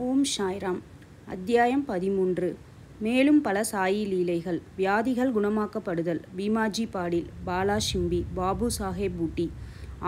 ஓம் சாய்ராம். அத்தியாயம் 13. மேலும் பல சாயி லீலைகள். வியாதிகள் குணமாக்கப்படுதல். பீமாஜி பாடில், பாலா ஷிம்பி, பாபு சாஹேப் பூட்டி,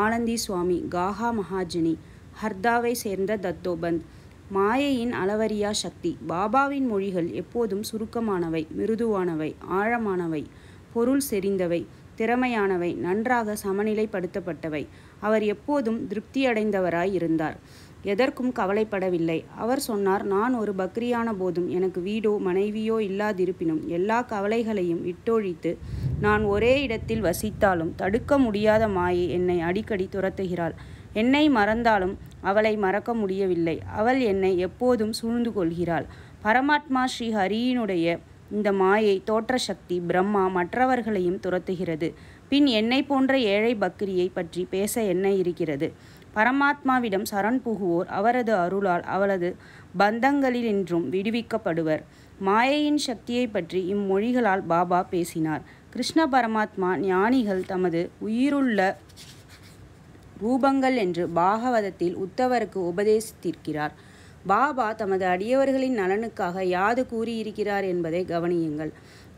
ஆனந்தி சுவாமி, காஹா மகாஜனி, ஹர்தாவை சேர்ந்த தத்தோபந்த். மாயையின் அளவறியா சக்தி. பாபாவின் மொழிகள் எப்போதும் சுருக்கமானவை, மிருதுவானவை, ஆழமானவை, பொருள் செறிந்தவை, திறமையானவை, நன்றாக சமநிலைப்படுத்தப்பட்டவை. அவர் எப்போதும் திருப்தியடைந்தவராய் இருந்தார். எதற்கும் கவலைப்படவில்லை. அவர் சொன்னார், நான் ஒரு பக்ரியான போதும் எனக்கு வீடோ மனைவியோ இல்லாதிருப்பினும் எல்லா கவலைகளையும் விட்டொழித்து நான் ஒரே இடத்தில் வசித்தாலும் தடுக்க முடியாத மாயை என்னை அடிக்கடி துரத்துகிறாள். என்னை மறந்தாலும் அவளை மறக்க முடியவில்லை. அவள் என்னை எப்போதும் சூழ்ந்து கொள்கிறாள். பரமாத்மா ஸ்ரீ ஹரியினுடைய இந்த மாயை தோற்ற சக்தி பிரம்மா மற்றவர்களையும் துரத்துகிறது. பின் என்னை போன்ற ஏழை பக்ரியை பற்றி பேச என்ன இருக்கிறது? பரமாத்மாவிடம் சரண் புகுவோர் அவரது அருளால் அவளது பந்தங்களினின்றும் விடுவிக்கப்படுவர். மாயையின் சக்தியை பற்றி இம்மொழிகளால் பாபா பேசினார். கிருஷ்ண பரமாத்மா ஞானிகள் தமது உயிருள்ள ரூபங்கள் என்று பாகவதத்தில் உத்தவருக்கு உபதேசித்திருக்கிறார். பாபா தமது அடியவர்களின் நலனுக்காக யாது கூறியிருக்கிறார் என்பதை கவனியுங்கள்.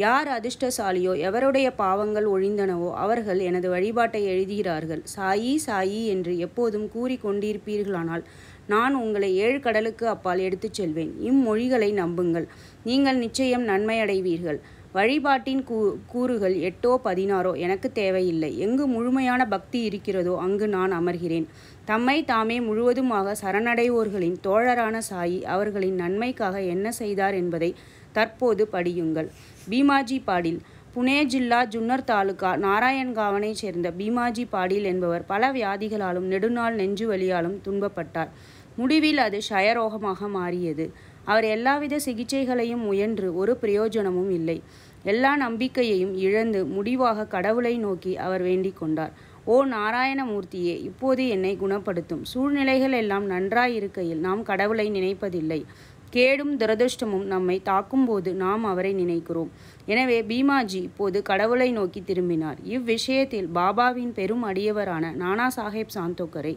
யார் அதிர்ஷ்டசாலியோ, எவருடைய பாவங்கள் ஒழிந்தனவோ அவர்கள் எனது வழிபாட்டை எழுதுகிறார்கள். சாயி சாயி என்று எப்போதும் கூறி கொண்டிருப்பீர்களானால் நான் உங்களை 7 கடலுக்கு அப்பால் எடுத்துச் செல்வேன். இம்மொழிகளை நம்புங்கள், நீங்கள் நிச்சயம் நன்மையடைவீர்கள். வழிபாட்டின் கூறுகள் 8ஓ 16ஓ எனக்கு தேவையில்லை. எங்கு முழுமையான பக்தி இருக்கிறதோ அங்கு நான் அமர்கிறேன். தம்மை தாமே முழுவதுமாக சரணடைவோர்களின் தோழரான சாயி அவர்களின் நன்மைக்காக என்ன செய்தார் என்பதை தற்போது படியுங்கள். பீமாஜி பாடில். புனே ஜில்லா ஜுன்னர் தாலுகா நாராயண்காவனைச் சேர்ந்த பீமாஜி பாடில் என்பவர் பல வியாதிகளாலும் நெடுநாள் நெஞ்சு வலியாலும் துன்பப்பட்டார். முடிவில் அது க்ஷயரோகமாக மாறியது. அவர் எல்லாவித சிகிச்சைகளையும் முயன்று ஒரு பிரயோஜனமும் இல்லை. எல்லா நம்பிக்கையையும் இழந்து முடிவாக கடவுளை நோக்கி அவர் வேண்டிக் கொண்டார். ஓ நாராயணமூர்த்தியே, இப்போது என்னை குணப்படுத்தும். சூழ்நிலைகள் எல்லாம் நன்றாயிருக்கையில் நாம் கடவுளை நினைப்பதில்லை. கேடும் துரதிருஷ்டமும் நம்மை தாக்கும்போது நாம் அவரை நினைக்கிறோம். எனவே பீமாஜி இப்போது கடவுளை நோக்கி திரும்பினார். இவ்விஷயத்தில் பாபாவின் பெரும் அடியவரான நானா சாஹேப் சாந்தோக்கரை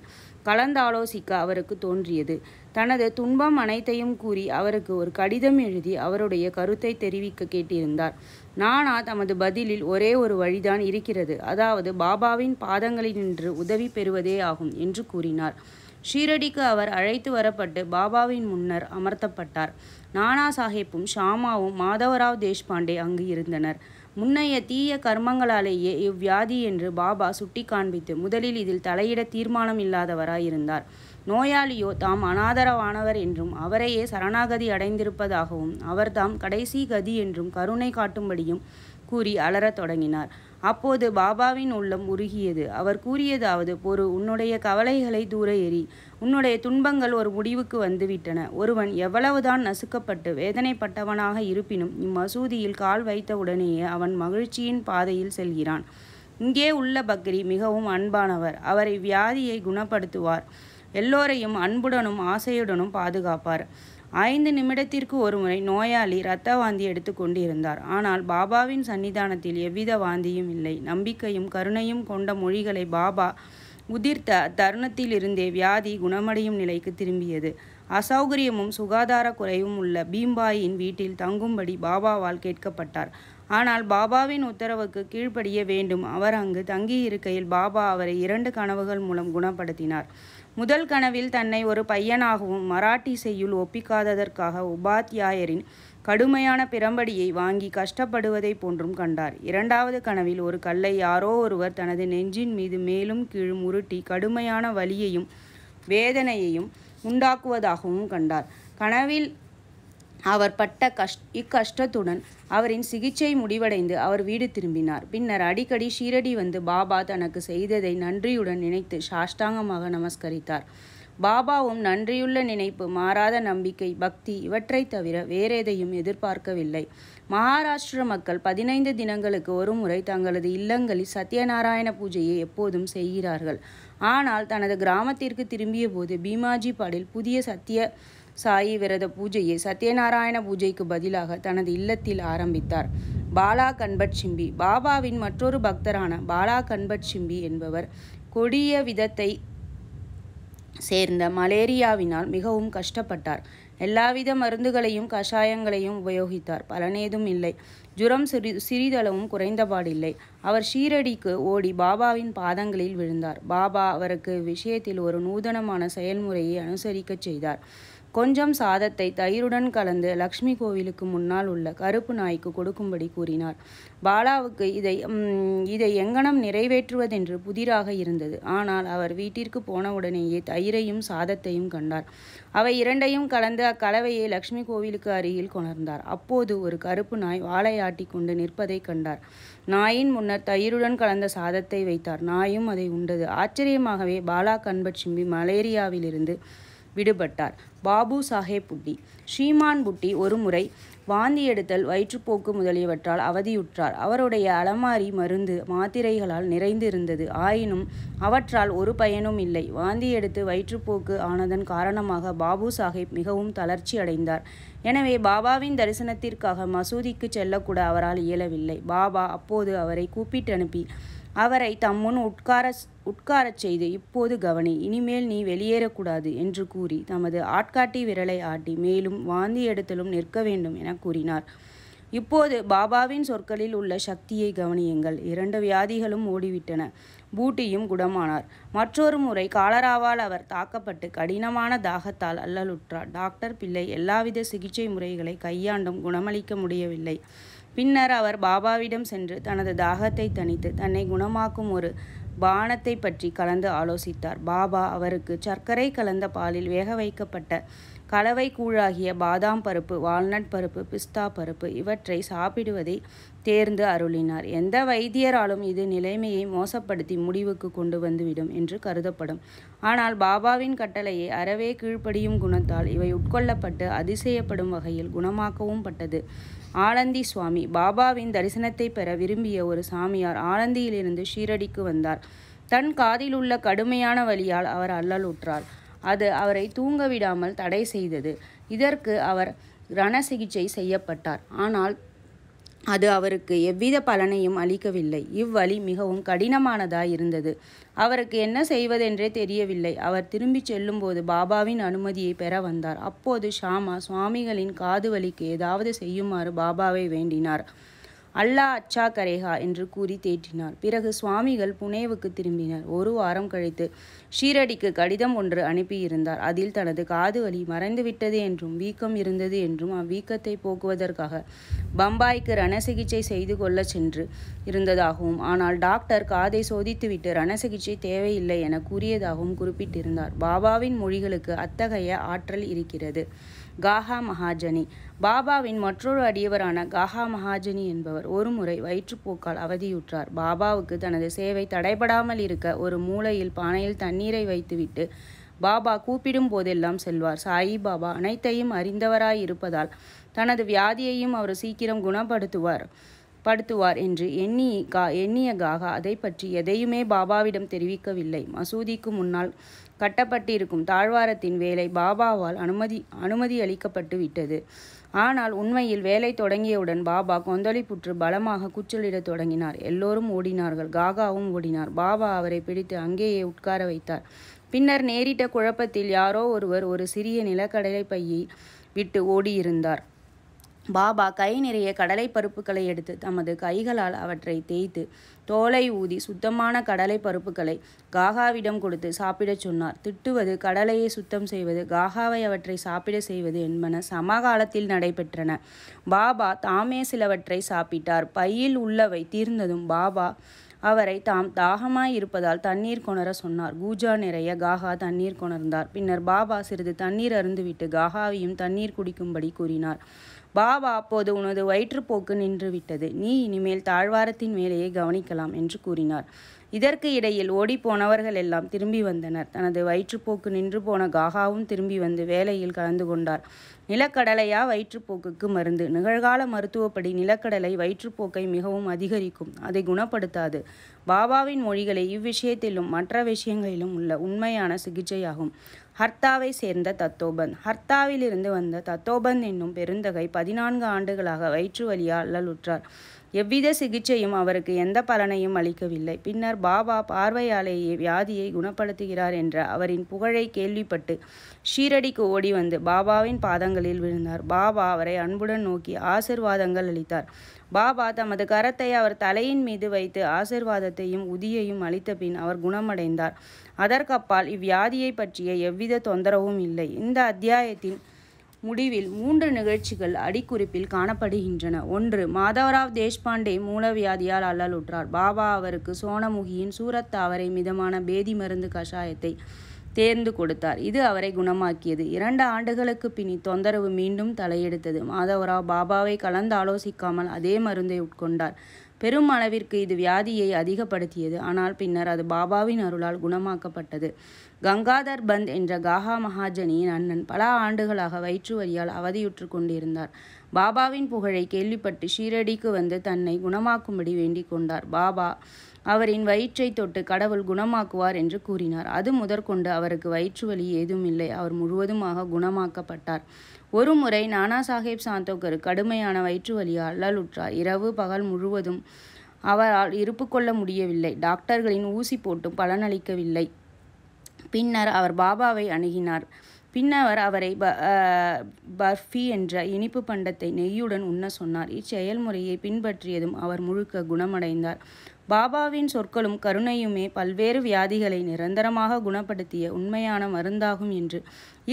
கலந்தாலோசிக்க அவருக்கு தோன்றியது. தனது துன்பம் அனைத்தையும் கூறி அவருக்கு ஒரு கடிதம் எழுதி அவருடைய கருத்தை தெரிவிக்க கேட்டிருந்தார். நானா தமது பதிலில் ஒரே ஒரு வழிதான் இருக்கிறது, அதாவது பாபாவின் பாதங்களினின்று உதவி பெறுவதே ஆகும் என்று கூறினார். ஷீரடிக்கு அவர் அழைத்து வரப்பட்டு பாபாவின் முன்னர் அமர்த்தப்பட்டார். நானா சாஹேப்பும் ஷாமாவும் மாதவராவ் தேஷ்பாண்டே அங்கு இருந்தனர். முன்னைய தீய கர்மங்களாலேயே இவ்வியாதி என்று பாபா சுட்டி காண்பித்து முதலில் இதில் தலையிட தீர்மானம் இல்லாதவராயிருந்தார். நோயாளியோ தாம் அனாதரவானவர் என்றும் அவரையே சரணாகதி அடைந்திருப்பதாகவும் அவர்தாம் கடைசி கதி என்றும் கருணை காட்டும்படியும் கூறி அலறத் தொடங்கினார். அப்போது பாபாவின் உள்ளம் உருகியது. அவர் கூறியதாவது, பொறு, உன்னுடைய கவலைகளை தூர எறி. உன்னுடைய துன்பங்கள் ஒரு முடிவுக்கு வந்துவிட்டன. ஒருவன் எவ்வளவுதான் நசுக்கப்பட்டு வேதனைப்பட்டவனாக இருப்பினும் இம்மசூதியில் கால் வைத்தவுடனேயே அவன் மகிழ்ச்சியின் பாதையில் செல்கிறான். இங்கே உள்ள பக்ரி மிகவும் அன்பானவர். அவர் இவ்வியாதியை குணப்படுத்துவார். எல்லோரையும் அன்புடனும் ஆசையுடனும் பாதுகாப்பார். 5 நிமிடத்திற்கு ஒருமுறை நோயாளி இரத்த வாந்தி எடுத்து கொண்டிருந்தார். ஆனால் பாபாவின் சன்னிதானத்தில் எவ்வித வாந்தியும் இல்லை. நம்பிக்கையும் கருணையும் கொண்ட மொழிகளை பாபா உதிர்த்த தருணத்திலிருந்தே வியாதி குணமடையும் நிலைக்கு திரும்பியது. அசௌகரியமும் சுகாதார குறைவும் உள்ள பீம்பாயின் வீட்டில் தங்கும்படி பாபாவால் கேட்கப்பட்டார். ஆனால் பாபாவின் உத்தரவுக்கு கீழ்ப்படிய வேண்டும். அவர் அங்கு தங்கியிருக்கையில் பாபா அவரை 2 கனவுகள் மூலம் குணப்படுத்தினார். முதல் கனவில் தன்னை ஒரு பையனாகவும் மராட்டி செய்யுள் ஒப்பிக்காததற்காக உபாத்யாயரின் கடுமையான பிரம்படியை வாங்கி கஷ்டப்படுவதை போன்றும் கண்டார். 2வது கனவில் ஒரு கல்லை யாரோ ஒருவர் தனது நெஞ்சின் மீது மேலும் கீழும் உருட்டி கடுமையான வலியையும் வேதனையையும் உண்டாக்குவதாகவும் கண்டார். கனவில் அவர் பட்ட இக்கஷ்டத்துடன் அவரின் சிகிச்சை முடிவடைந்து அவர் வீடு திரும்பினார். பின்னர் அடிக்கடி ஷீரடி வந்து பாபா தனக்கு செய்ததை நன்றியுடன் நினைத்து சாஷ்டாங்கமாக நமஸ்கரித்தார். பாபாவும் நன்றியுள்ள நினைப்பு, மாறாத நம்பிக்கை, பக்தி இவற்றை தவிர வேறெதையும் எதிர்பார்க்கவில்லை. மகாராஷ்டிர மக்கள் 15 தினங்களுக்கு ஒரு முறை தங்களது இல்லங்களில் சத்யநாராயண பூஜையை எப்போதும் செய்கிறார்கள். ஆனால் தனது கிராமத்திற்கு திரும்பிய போது பீமாஜி பாடில் புதிய சத்ய சாயி விரத பூஜையை சத்யநாராயண பூஜைக்கு பதிலாக தனது இல்லத்தில் ஆரம்பித்தார். பாலா கன்பட் ஷிம்பி. பாபாவின் மற்றொரு பக்தரான பாலா கன்பட் ஷிம்பி என்பவர் கொடிய விதத்தை சேர்ந்த மலேரியாவினால் மிகவும் கஷ்டப்பட்டார். எல்லாவித மருந்துகளையும் கஷாயங்களையும் உபயோகித்தார். பலனேதும் இல்லை. ஜுரம் சிறிதளவும் குறைந்தபாடில்லை. அவர் ஷீரடிக்கு ஓடி பாபாவின் பாதங்களில் விழுந்தார். பாபா அவருக்கு விஷயத்தில் ஒரு நூதனமான செயல்முறையை அனுசரிக்கச் செய்தார். கொஞ்சம் சாதத்தை தயிருடன் கலந்து லக்ஷ்மி கோவிலுக்கு முன்னால் உள்ள கருப்பு நாய்க்கு கொடுக்கும்படி கூறினார். பாலாவுக்கு இதை எங்கனம் நிறைவேற்றுவதென்று புதிராக இருந்தது. ஆனால் அவர் வீட்டிற்கு போனவுடனேயே தயிரையும் சாதத்தையும் கண்டார். அவை இரண்டையும் கலந்து அக்கலவையை லக்ஷ்மி கோவிலுக்கு அருகில் கொணர்ந்தார். அப்போது ஒரு கருப்பு நாய் வாளையாட்டி கொண்டு நிற்பதை கண்டார். நாயின் முன்னர் தயிருடன் கலந்த சாதத்தை வைத்தார். நாயும் அதை உண்டது. ஆச்சரியமாகவே பாலா கண்பட்சிம்பி மலேரியாவிலிருந்து விடுபட்டார். பாபு சாஹேப் புட்டி. ஸ்ரீமான் புட்டி ஒரு முறை வாந்தி எடுத்தல், வயிற்றுப்போக்கு முதலியவற்றால் அவதியுற்றார். அவருடைய அலமாரி மருந்து மாத்திரைகளால் நிறைந்திருந்தது. ஆயினும் அவற்றால் ஒரு பயனும் இல்லை. வாந்தி எடுத்து வயிற்றுப்போக்கு ஆனதன் காரணமாக பாபு சாஹேப் மிகவும் தளர்ச்சி அடைந்தார். எனவே பாபாவின் தரிசனத்திற்காக மசூதிக்கு செல்லக்கூட அவரால் இயலவில்லை. பாபா அப்போது அவரை கூப்பிட்டு அனுப்பி அவரை தம்முன் உட்காரச் செய்து, இப்போது கவனி, இனிமேல் நீ வெளியேறக்கூடாது என்று கூறி தமது ஆட்காட்டி விரலை ஆட்டி மேலும் வாந்தி எடுத்தலும் நிற்க வேண்டும் என கூறினார். இப்போது பாபாவின் சொற்களில் உள்ள சக்தியை கவனியுங்கள். 2 வியாதிகளும் ஓடிவிட்டன. பூட்டியும் குணமானார். மற்றொரு முறை காலராவால் அவர் தாக்கப்பட்டு கடினமான தாகத்தால் அல்லலுற்றார். டாக்டர் பிள்ளை எல்லாவித சிகிச்சை முறைகளை கையாண்டும் குணமளிக்க முடியவில்லை. பின்னர் அவர் பாபாவிடம் சென்று தனது தாகத்தை தணித்து தன்னை குணமாக்கும் ஒரு பானத்தை பற்றி கலந்து ஆலோசித்தார். பாபா அவருக்கு சர்க்கரை கலந்த பாலில் வேக வைக்கப்பட்ட கலவை கூழாகிய பாதாம் பருப்பு, வால்நட் பருப்பு, பிஸ்தா பருப்பு இவற்றை சாப்பிடுவதை தேர்ந்து அருளினார். எந்த வைத்தியராலும் இது நிலைமையை மோசப்படுத்தி முடிவுக்கு கொண்டு வந்துவிடும் என்று கருதப்படும். ஆனால் பாபாவின் கட்டளையை அறவே கீழ்ப்படியும் குணத்தால் இவை உட்கொள்ளப்பட்டு அதிசயப்படும் வகையில் குணமாக்கவும் பட்டது. ஆனந்தி சுவாமி. பாபாவின் தரிசனத்தை பெற விரும்பிய ஒரு சாமியார் ஆனந்தியிலிருந்து ஷீரடிக்கு வந்தார். தன் காதில் உள்ள கடுமையான வலியால் அவர் அல்லலுற்றார். அது அவரை தூங்க விடாமல் தடை செய்தது. இதற்கு அவர் ரண சிகிச்சை செய்யப்பட்டார். ஆனால் அது அவருக்கு எவ்வித பலனையும் அளிக்கவில்லை. இவ்வலி மிகவும் கடினமானதாய் இருந்தது. அவருக்கு என்ன செய்வதென்றே தெரியவில்லை. அவர் திரும்பிச் செல்லும்போது பாபாவின் அனுமதியை பெற வந்தார். அப்போது ஷாமா சுவாமிகளின் காது வலிக்கு ஏதாவது செய்யுமாறு பாபாவை வேண்டினார். அல்லா அச்சா கரேகா என்று கூறி தேற்றினார். பிறகு சுவாமிகள் புனேவுக்கு திரும்பினர். 1 வாரம் கழித்து ஷீரடிக்கு கடிதம் ஒன்று அனுப்பியிருந்தார். அதில் தனது காது வலி மறைந்துவிட்டது என்றும் வீக்கம் இருந்தது என்றும் அவ்வீக்கத்தை போக்குவதற்காக பம்பாய்க்கு ரண சிகிச்சை செய்து கொள்ள சென்று இருந்ததாகவும், ஆனால் டாக்டர் காதை சோதித்துவிட்டு ரண சிகிச்சை தேவையில்லை என கூறியதாகவும் குறிப்பிட்டிருந்தார். பாபாவின் மொழிகளுக்கு அத்தகைய ஆற்றல் இருக்கிறது. காஹா மகாஜனி. பாபாவின் மற்றொரு அடியவரான காஹா மகாஜனி என்பவர் ஒருமுறை வயிற்றுப்போக்கால் அவதியுற்றார். பாபாவுக்கு தனது சேவை தடைபடாமல் இருக்க ஒரு மூலையில் பானையில் தண்ணீரை வைத்துவிட்டு பாபா கூப்பிடும் போதெல்லாம் செல்வார். சாயி பாபா அனைத்தையும் அறிந்தவராய் இருப்பதால் தனது வியாதியையும் அவர் சீக்கிரம் குணப்படுத்துவார் என்று எண்ணிய காகா அதை பற்றி எதையுமே பாபாவிடம் தெரிவிக்கவில்லை. மசூதிக்கு முன்னால் கட்டப்பட்டிருக்கும் தாழ்வாரத்தின் வேலை பாபாவால் அனுமதி அளிக்கப்பட்டு விட்டது. ஆனால் உண்மையில் வேலை தொடங்கியவுடன் பாபா கொந்தளிப்புற்று பலமாக கூச்சலிடத் தொடங்கினார். எல்லோரும் ஓடினார்கள். காகாவும் ஓடினார். பாபா அவரை பிடித்து அங்கேயே உட்கார வைத்தார். பின்னர் நேரிட்ட குழப்பத்தில் யாரோ ஒருவர் ஒரு சிறிய நிலக்கடலை பையை விட்டு ஓடியிருந்தார். பாபா கை நிறைய கடலை பருப்புகளை எடுத்து தமது கைகளால் அவற்றை தேய்த்து தோலை ஊதி சுத்தமான கடலை பருப்புகளை காகாவிடம் கொடுத்து சாப்பிடச் சொன்னார். திட்டுவது, கடலையை சுத்தம் செய்வது, காகாவை அவற்றை சாப்பிட செய்வது என்பன சமகாலத்தில் நடைபெற்றன. பாபா தாமே சிலவற்றை சாப்பிட்டார். பையில் உள்ளவை தீர்ந்ததும் பாபா அவரை தாம் தாகமாய் இருப்பதால் தண்ணீர் கொணர சொன்னார். கூஜா நிறைய காகா தண்ணீர் கொணர்ந்தார். பின்னர் பாபா சிறிது தண்ணீர் அருந்துவிட்டு காகாவையும் தண்ணீர் குடிக்கும்படி கூறினார். பாபா அப்போது உனது வயிற்றுப்போக்கு நின்றுவிட்டது. நீ இனிமேல் தாழ்வாரத்தின் வேலையை கவனிக்கலாம் என்று கூறினார். இதற்கு இடையில் ஓடிப்போனவர்கள் எல்லாம் திரும்பி வந்தனர். தனது வயிற்றுப்போக்கு நின்று போன காகாவும் திரும்பி வந்து வேலையில் கலந்து கொண்டார். நிலக்கடலையா வயிற்றுப்போக்குக்கு மருந்து? நிகழ்கால மருத்துவப்படி நிலக்கடலை வயிற்றுப்போக்கை மிகவும் அதிகரிக்கும், அதை குணப்படுத்தாது. பாபாவின் மொழிகளே இவ்விஷயத்திலும் மற்ற விஷயங்களிலும் உள்ள உண்மையான சிகிச்சையாகும். ஹர்த்தாவை சேர்ந்த தத்தோபந்த். ஹர்த்தாவிலிருந்து வந்த தத்தோபந்த் என்னும் பெருந்தகை 14 ஆண்டுகளாக வயிற்று வலியால் அல்லலுற்றார். எவ்வித சிகிச்சையும் அவருக்கு எந்த பலனையும் அளிக்கவில்லை. பின்னர் பாபா பார்வையாலேயே வியாதியை குணப்படுத்துகிறார் என்ற அவரின் புகழை கேள்விப்பட்டு ஷீரடிக்கு ஓடி வந்து பாபாவின் பாதங்களில் விழுந்தார். பாபா அவரை அன்புடன் நோக்கி ஆசிர்வாதங்கள் அளித்தார். பாபா தமது கரத்தை அவர் தலையின் மீது வைத்து ஆசிர்வாதத்தையும் உதியையும் அளித்த பின் அவர் குணமடைந்தார். அதற்கப்பால் இவ்வியாதியை பற்றிய எவ்வித தொந்தரவும் இல்லை. இந்த அத்தியாயத்தின் முடிவில் 3 நிகழ்ச்சிகள் அடிக்குறிப்பில் காணப்படுகின்றன. 1. மாதவராவ் தேஷ்பாண்டே மூலவியாதியால் அல்லலுற்றார். பாபா அவருக்கு சோனமுகியின் சூரத் தாவரை மிதமான பேதி மருந்து கஷாயத்தை தேர்ந்து கொடுத்தார். இது அவரை குணமாக்கியது. 2 ஆண்டுகளுக்கு பின் இத்தொந்தரவு மீண்டும் தலையெடுத்தது. மாதவராவ் பாபாவை கலந்து ஆலோசிக்காமல் அதே மருந்தை உட்கொண்டார். பெரும் அளவிற்கு இது வியாதியை அதிகப்படுத்தியது. ஆனால் பின்னர் அது பாபாவின் அருளால் குணமாக்கப்பட்டது. கங்காதர் பந்த் என்ற காஹா மகாஜனியின் அண்ணன் பல ஆண்டுகளாக வயிற்று வலியால் அவதியுற்று கொண்டிருந்தார். பாபாவின் புகழை கேள்விப்பட்டு ஷீரடிக்கு வந்து தன்னை குணமாக்கும்படி வேண்டிக் கொண்டார். பாபா அவரின் வயிற்றை தொட்டு கடவுள் குணமாக்குவார் என்று கூறினார். அது முதற்கொண்டு அவருக்கு வயிற்று வலி ஏதும் இல்லை. அவர் முழுவதுமாக குணமாக்கப்பட்டார். ஒரு முறை நானா சாஹேப் சாந்தோக்கர் கடுமையான வயிற்று வலியால் அல்லலுற்றார். இரவு பகல் முழுவதும் அவரால் இருப்பு கொள்ள முடியவில்லை. டாக்டர்களின் ஊசி போட்டும் பலனளிக்கவில்லை. பின்னர் அவர் பாபாவை அணுகினார். பின்னர் அவரை பர்ஃபி என்ற இனிப்பு பண்டத்தை நெய்யுடன் உண்ண சொன்னார். இச்செயல்முறையை பின்பற்றியதும் அவர் முழுக்க குணமடைந்தார். பாபாவின் சொற்களும் கருணையுமே பல்வேறு வியாதிகளை நிரந்தரமாக குணப்படுத்திய உண்மையான மருந்தாகும் என்று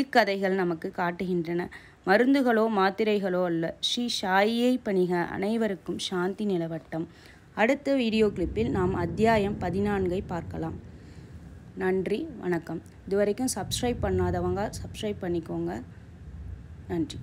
இக்கதைகள் நமக்கு காட்டுகின்றன. மருந்துகளோ மாத்திரைகளோ அல்ல. ஸ்ரீ சாயியை பணிக. அனைவருக்கும் சாந்தி நிலவட்டம். அடுத்த வீடியோ கிளிப்பில் நாம் அத்தியாயம் 14 பார்க்கலாம். நன்றி, வணக்கம். இதுவரைக்கும் சப்ஸ்கிரைப் பண்ணாதவங்க சப்ஸ்கிரைப் பண்ணிக்கோங்க. நன்றி.